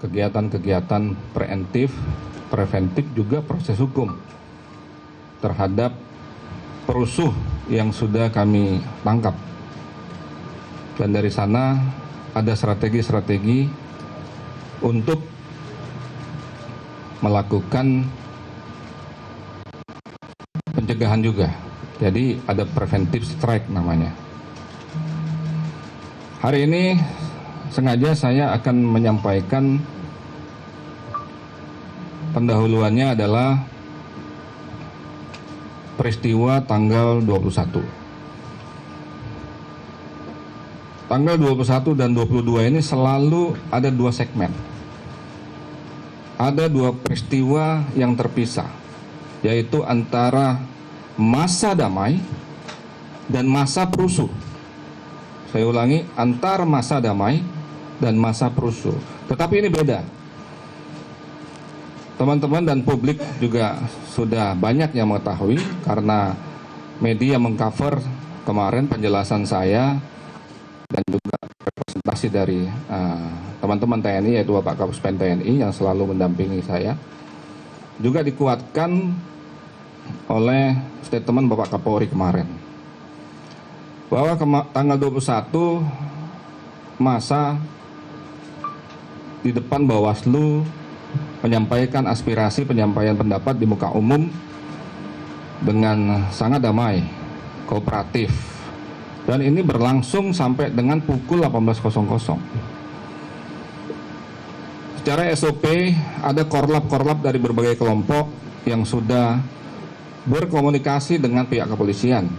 kegiatan-kegiatan preventif juga proses hukum terhadap perusuh yang sudah kami tangkap. Dan dari sana ada strategi-strategi untuk melakukan pencegahan juga. Jadi ada preventive strike namanya. Hari ini sengaja saya akan menyampaikan pendahuluannya adalah peristiwa tanggal 21. Tanggal 21 dan 22 ini selalu ada dua segmen. Ada dua peristiwa yang terpisah, yaitu antara masa damai dan masa perusuh. Saya ulangi, antara masa damai dan masa perusuh. Tetapi ini beda. Teman-teman dan publik juga sudah banyak yang mengetahui karena media mengcover kemarin penjelasan saya dan juga representasi dari teman-teman TNI, yaitu Bapak Kapuspen TNI yang selalu mendampingi saya. Juga dikuatkan oleh statement Bapak Kapolri kemarin, bahwa tanggal 21 masa di depan Bawaslu menyampaikan aspirasi, penyampaian pendapat di muka umum dengan sangat damai, kooperatif, dan ini berlangsung sampai dengan pukul 18.00. Secara SOP ada korlap dari berbagai kelompok yang sudah berkomunikasi dengan pihak kepolisian.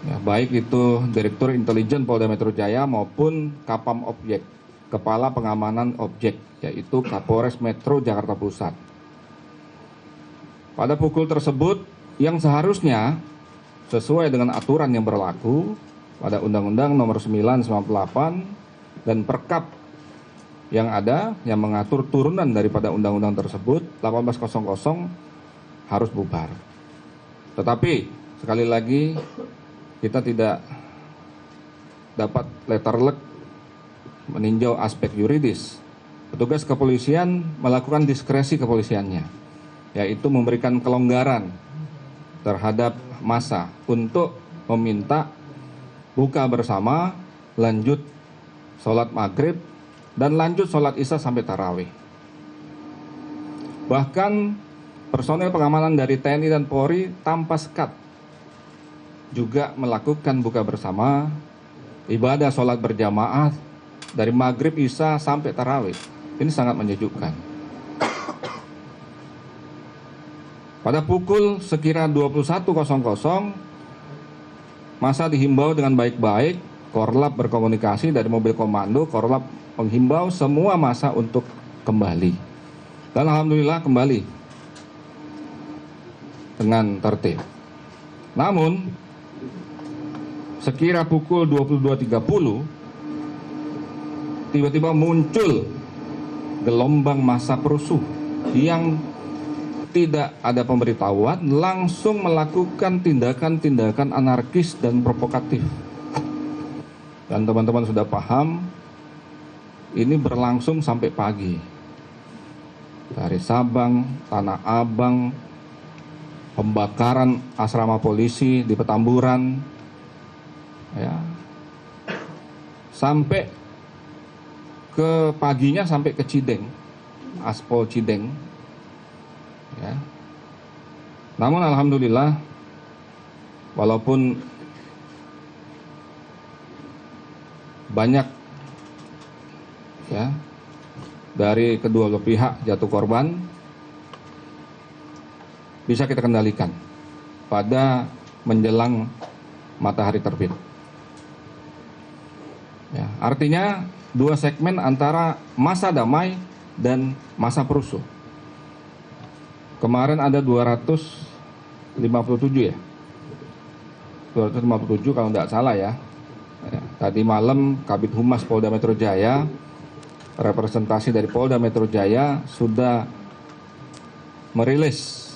Ya, baik itu Direktur Intelijen Polda Metro Jaya maupun Kapam Objek, Kepala Pengamanan Objek, yaitu Kapolres Metro Jakarta Pusat. Pada pukul tersebut yang seharusnya sesuai dengan aturan yang berlaku pada Undang-Undang Nomor 9/98 dan Perkap yang ada yang mengatur turunan daripada undang-undang tersebut, 18.00 harus bubar. Tetapi sekali lagi kita tidak dapat letterlek meninjau aspek yuridis. Petugas kepolisian melakukan diskresi kepolisiannya, yaitu memberikan kelonggaran terhadap massa untuk meminta buka bersama, lanjut sholat maghrib, dan lanjut sholat isya sampai tarawih. Bahkan personel pengamanan dari TNI dan Polri tanpa sekat juga melakukan buka bersama, ibadah sholat berjamaah dari maghrib, isya sampai tarawih. Ini sangat menyejukkan. Pada pukul sekira 21.00 masa dihimbau dengan baik-baik, Korlap berkomunikasi dari mobil komando, Korlap menghimbau semua masa untuk kembali. Dan alhamdulillah kembali dengan tertib. Namun sekira pukul 22.30 tiba-tiba muncul gelombang massa perusuh yang tidak ada pemberitahuan, langsung melakukan tindakan-tindakan anarkis dan provokatif. Dan teman-teman sudah paham, ini berlangsung sampai pagi. Dari Sabang, Tanah Abang, pembakaran asrama polisi di Petamburan, ya, sampai ke paginya sampai ke Cideng, Aspol Cideng, ya. Namun alhamdulillah, walaupun banyak ya dari kedua belah pihak jatuh korban, bisa kita kendalikan pada menjelang matahari terbit. Ya, artinya dua segmen antara masa damai dan masa perusuh. Kemarin ada 257 ya. 257 kalau tidak salah ya. Tadi malam Kabid Humas Polda Metro Jaya, representasi dari Polda Metro Jaya sudah merilis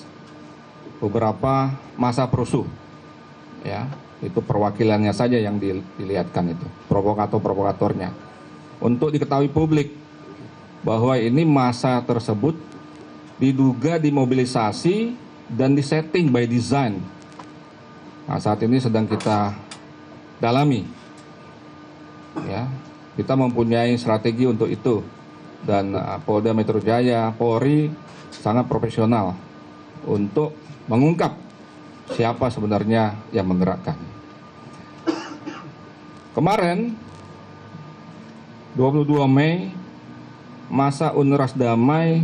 beberapa masa perusuh. Ya, itu perwakilannya saja yang dilihatkan itu, provokator-provokatornya. Untuk diketahui publik bahwa ini massa tersebut diduga dimobilisasi dan disetting by design. Nah, saat ini sedang kita dalami. Ya, kita mempunyai strategi untuk itu, dan Polda Metro Jaya, Polri sangat profesional untuk mengungkap siapa sebenarnya yang menggerakkan. Kemarin 22 Mei masa Unras Damai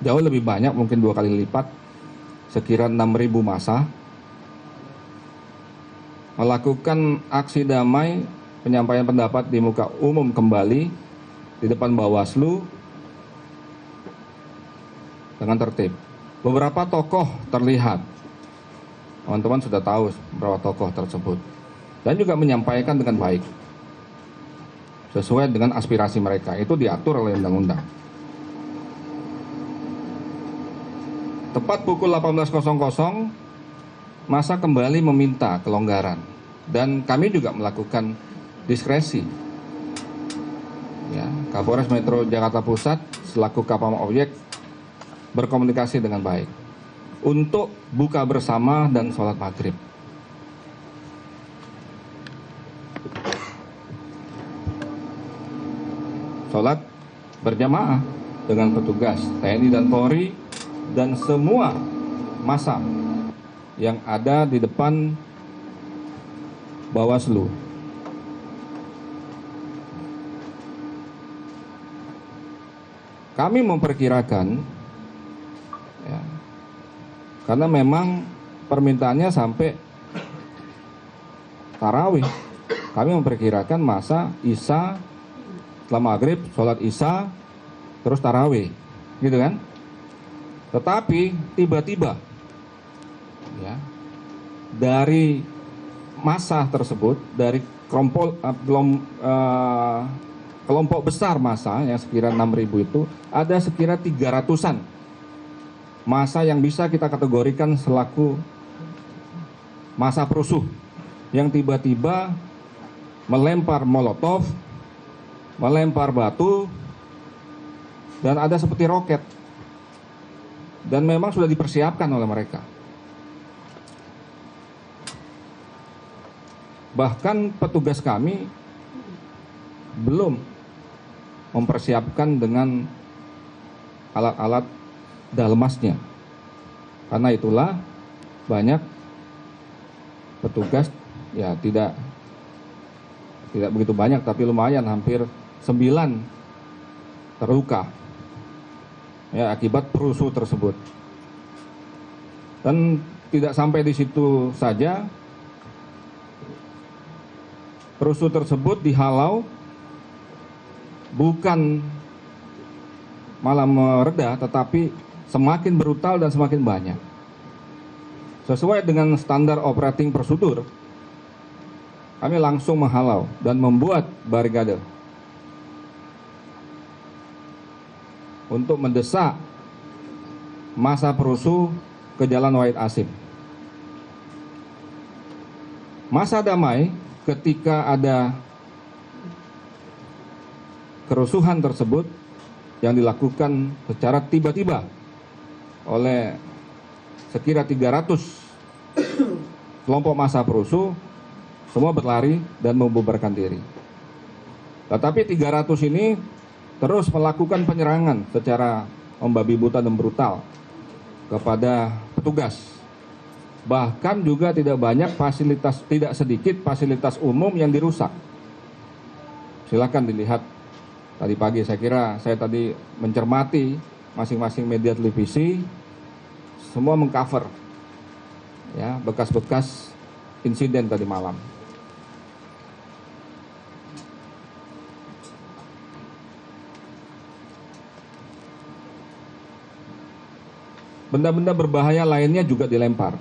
jauh lebih banyak, mungkin 2 kali lipat, sekira 6.000 massa melakukan aksi damai penyampaian pendapat di muka umum kembali di depan Bawaslu dengan tertib. Beberapa tokoh terlihat, teman-teman sudah tahu beberapa tokoh tersebut, dan juga menyampaikan dengan baik sesuai dengan aspirasi mereka. Itu diatur oleh undang-undang. Tepat pukul 18.00, massa kembali meminta kelonggaran, dan kami juga melakukan diskresi. Ya, Kapolres Metro Jakarta Pusat selaku Kapolres Objek berkomunikasi dengan baik untuk buka bersama dan sholat maghrib. Sholat berjamaah dengan petugas TNI dan Polri dan semua massa yang ada di depan Bawaslu. Kami memperkirakan, ya, karena memang permintaannya sampai tarawih, kami memperkirakan masa Isya setelah maghrib, sholat Isya, terus tarawih, gitu kan? Tetapi tiba-tiba, ya, dari massa tersebut, dari kelompok besar massa yang sekira 6.000 itu, ada sekira 300-an massa yang bisa kita kategorikan selaku massa perusuh, yang tiba-tiba melempar molotov, melempar batu, dan ada seperti roket, dan memang sudah dipersiapkan oleh mereka. Bahkan petugas kami belum mempersiapkan dengan alat-alat dalmasnya. Karena itulah banyak petugas, ya tidak begitu banyak, tapi lumayan, hampir 9 terluka, ya, akibat perusuh tersebut. Dan tidak sampai di situ saja, perusuh tersebut dihalau, bukan malah mereda, tetapi semakin brutal dan semakin banyak. Sesuai dengan standar operating prosedur, kami langsung menghalau dan membuat barikade untuk mendesak massa perusuh ke Jalan Wahid Hasyim. Massa damai ketika ada kerusuhan tersebut yang dilakukan secara tiba-tiba oleh sekira 300 kelompok massa perusuh, semua berlari dan membubarkan diri. Tetapi 300 ini terus melakukan penyerangan secara membabi buta dan brutal kepada petugas. Bahkan juga tidak sedikit fasilitas umum yang dirusak. Silakan dilihat tadi pagi, saya kira saya tadi mencermati masing-masing media televisi, semua mengcover, ya, bekas-bekas insiden tadi malam. Benda-benda berbahaya lainnya juga dilempar.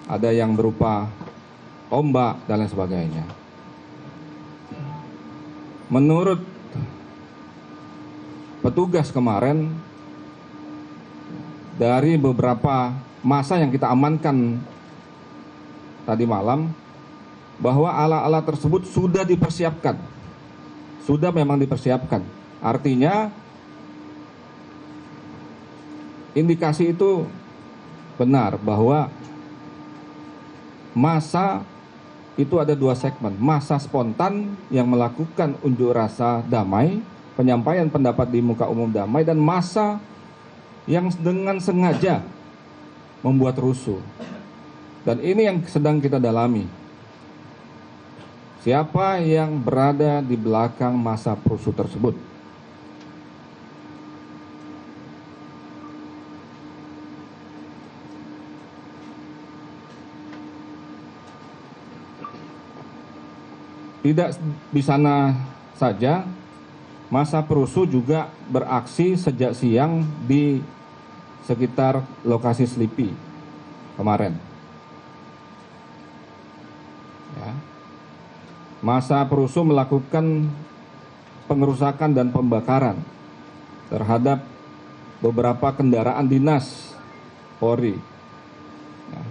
Ada yang berupa ombak dan lain sebagainya. Menurut petugas kemarin, dari beberapa massa yang kita amankan tadi malam, bahwa alat-alat tersebut sudah dipersiapkan, sudah memang dipersiapkan. Artinya indikasi itu benar bahwa massa itu ada dua segmen. Massa spontan yang melakukan unjuk rasa damai, penyampaian pendapat di muka umum damai, dan massa yang dengan sengaja membuat rusuh. Dan ini yang sedang kita dalami. Siapa yang berada di belakang massa rusuh tersebut? Tidak di sana saja, massa perusuh juga beraksi sejak siang di sekitar lokasi Selipi kemarin. Ya. Massa perusuh melakukan pengerusakan dan pembakaran terhadap beberapa kendaraan dinas Polri. Ya.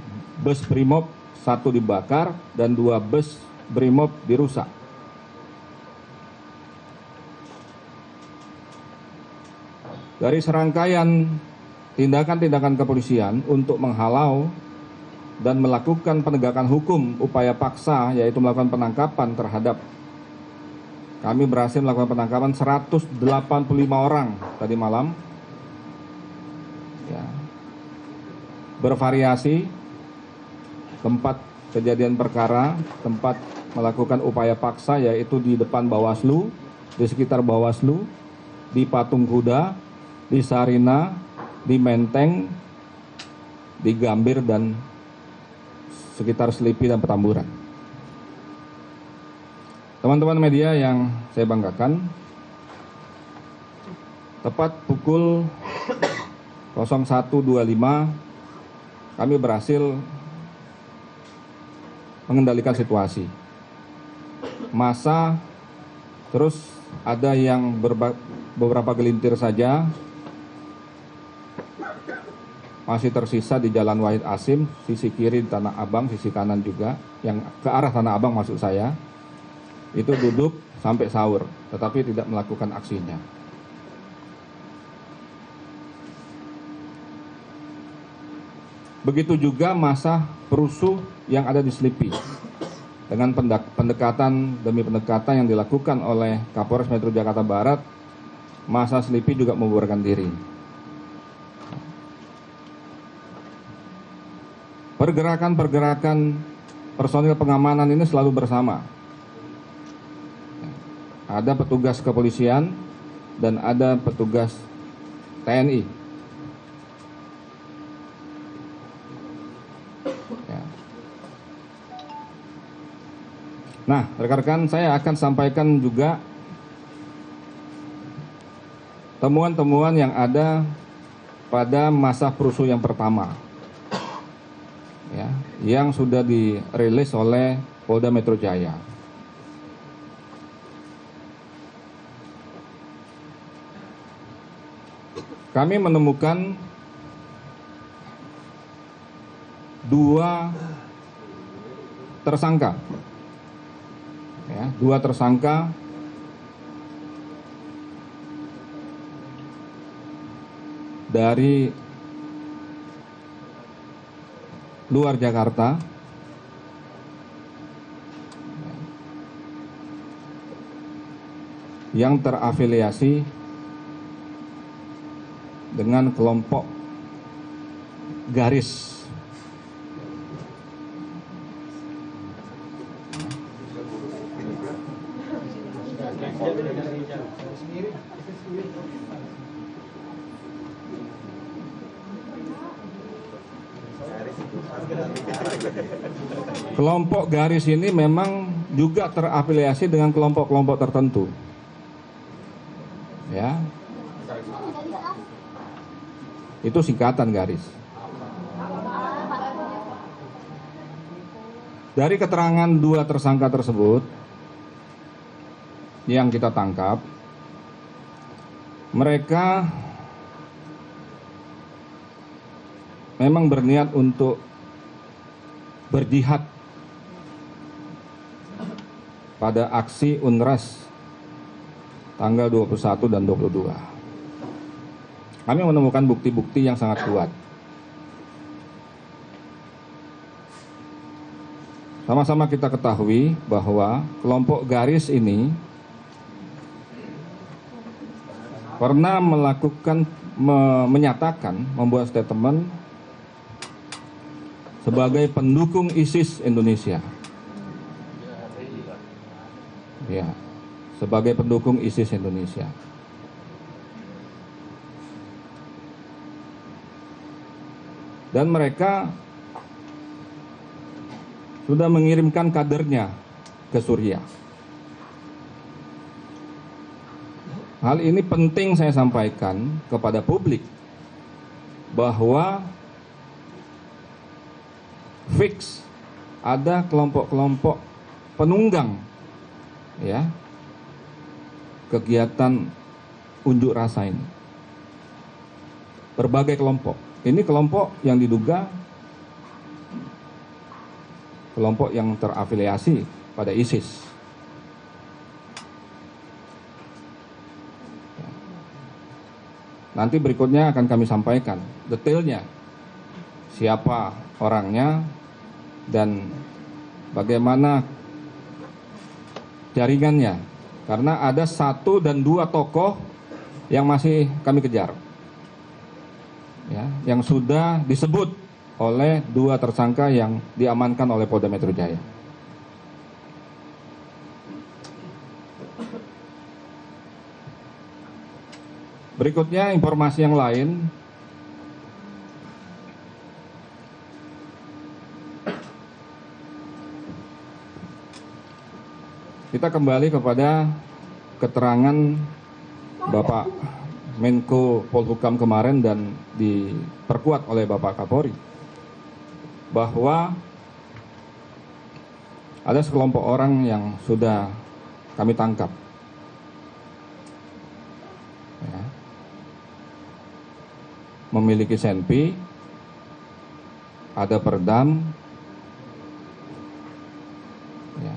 Bus Brimob 1 dibakar dan 2 bus Brimob dirusak. Dari serangkaian tindakan-tindakan kepolisian untuk menghalau dan melakukan penegakan hukum upaya paksa, yaitu melakukan penangkapan terhadap, kami berhasil melakukan penangkapan 185 orang tadi malam. Ya. Bervariasi tempat kejadian perkara, tempat melakukan upaya paksa, yaitu di depan Bawaslu, di sekitar Bawaslu, di Patung Kuda, di Sarina, di Menteng, di Gambir, dan sekitar Selipi dan Petamburan. Teman-teman media yang saya banggakan, tepat pukul 01.25 kami berhasil mengendalikan situasi. Massa terus ada yang beberapa gelintir saja masih tersisa di Jalan Wahid Asim, sisi kiri di Tanah Abang, sisi kanan juga, yang ke arah Tanah Abang maksud saya, itu duduk sampai sahur, tetapi tidak melakukan aksinya. Begitu juga massa perusuh yang ada di Selipi. Dengan pendekatan demi pendekatan yang dilakukan oleh Kapolres Metro Jakarta Barat, massa Selipi juga membubarkan diri. Pergerakan-pergerakan personil pengamanan ini selalu bersama. Ada petugas kepolisian dan ada petugas TNI. Nah, rekan-rekan, saya akan sampaikan juga temuan-temuan yang ada pada masa perusuh yang pertama, ya, yang sudah dirilis oleh Polda Metro Jaya. Kami menemukan 2 tersangka. Ya, 2 tersangka dari luar Jakarta yang terafiliasi dengan kelompok garis. Kelompok garis ini memang juga terafiliasi dengan kelompok-kelompok tertentu. Ya. Itu singkatan garis. Dari keterangan 2 tersangka tersebut yang kita tangkap, mereka memang berniat untuk berjihad pada aksi unras tanggal 21 dan 22. Kami menemukan bukti-bukti yang sangat kuat. Sama-sama kita ketahui bahwa kelompok garis ini pernah menyatakan, membuat statement sebagai pendukung ISIS Indonesia. Ya, sebagai pendukung ISIS Indonesia. Dan mereka sudah mengirimkan kadernya ke Suriah. Hal ini penting saya sampaikan kepada publik bahwa fix ada kelompok-kelompok penunggang ya kegiatan unjuk rasa ini. Berbagai kelompok. Ini kelompok yang diduga kelompok yang terafiliasi pada ISIS. Nanti berikutnya akan kami sampaikan detailnya, siapa orangnya dan bagaimana jaringannya. Karena ada 1 dan 2 tokoh yang masih kami kejar, ya, yang sudah disebut oleh 2 tersangka yang diamankan oleh Polda Metro Jaya. Berikutnya informasi yang lain. Kita kembali kepada keterangan Bapak Menko Polhukam kemarin dan diperkuat oleh Bapak Kapolri, bahwa ada sekelompok orang yang sudah kami tangkap. Ya. Memiliki senpi, ada perdam, ya.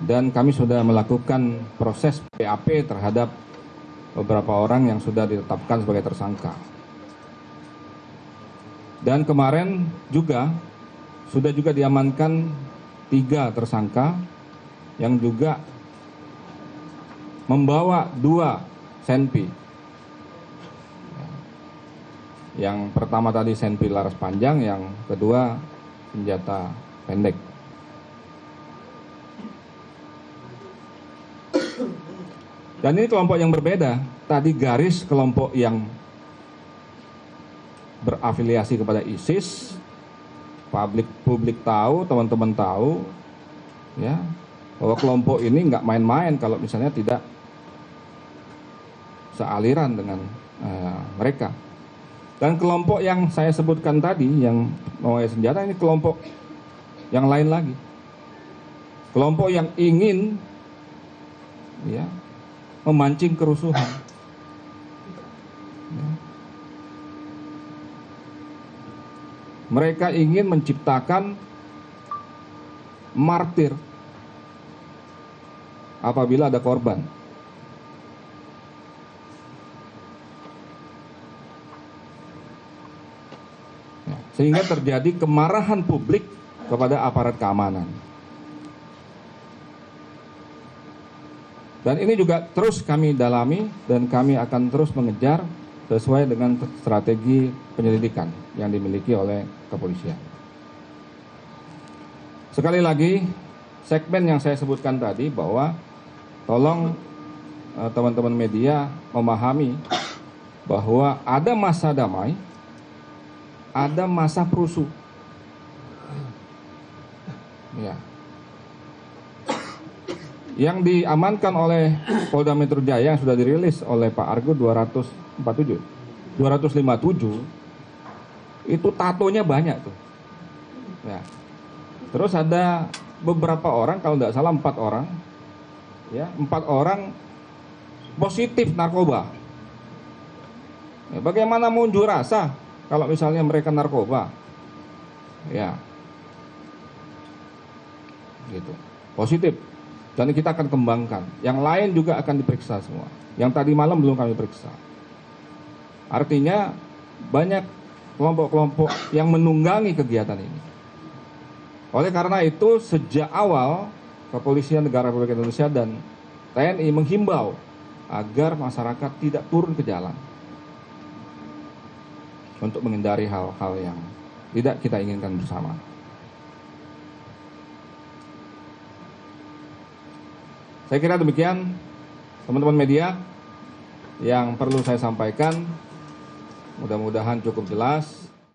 Dan kami sudah melakukan proses PAP terhadap beberapa orang yang sudah ditetapkan sebagai tersangka. Dan kemarin juga sudah diamankan 3 tersangka yang juga membawa 2 senpi. Yang pertama tadi senpi laras panjang, yang kedua senjata pendek. Dan ini kelompok yang berbeda. Tadi garis kelompok yang berafiliasi kepada ISIS, publik tahu, teman-teman tahu, ya, bahwa kelompok ini nggak main-main kalau misalnya tidak sealiran dengan mereka. Dan kelompok yang saya sebutkan tadi yang membawa senjata ini kelompok yang lain lagi, kelompok yang ingin, ya, memancing kerusuhan. Ya. Mereka ingin menciptakan martir apabila ada korban. Ya, sehingga terjadi kemarahan publik kepada aparat keamanan. Dan ini juga terus kami dalami dan kami akan terus mengejar sesuai dengan strategi penyelidikan yang dimiliki oleh kepolisian. Sekali lagi, segmen yang saya sebutkan tadi bahwa tolong teman-teman media memahami bahwa ada masa damai, ada masa perusuh. Ya. Yang diamankan oleh Polda Metro Jaya yang sudah dirilis oleh Pak Argo 257 itu tatonya banyak tuh. Ya. Terus ada beberapa orang, kalau tidak salah 4 orang, ya, 4 orang positif narkoba. Ya, bagaimana mau unjuk rasa kalau misalnya mereka narkoba? Ya, gitu, positif. Dan kita akan kembangkan. Yang lain juga akan diperiksa semua. Yang tadi malam belum kami periksa. Artinya banyak kelompok-kelompok yang menunggangi kegiatan ini. Oleh karena itu sejak awal Kepolisian Negara Republik Indonesia dan TNI menghimbau agar masyarakat tidak turun ke jalan untuk menghindari hal-hal yang tidak kita inginkan bersama. Saya kira demikian teman-teman media yang perlu saya sampaikan. Mudah-mudahan cukup jelas.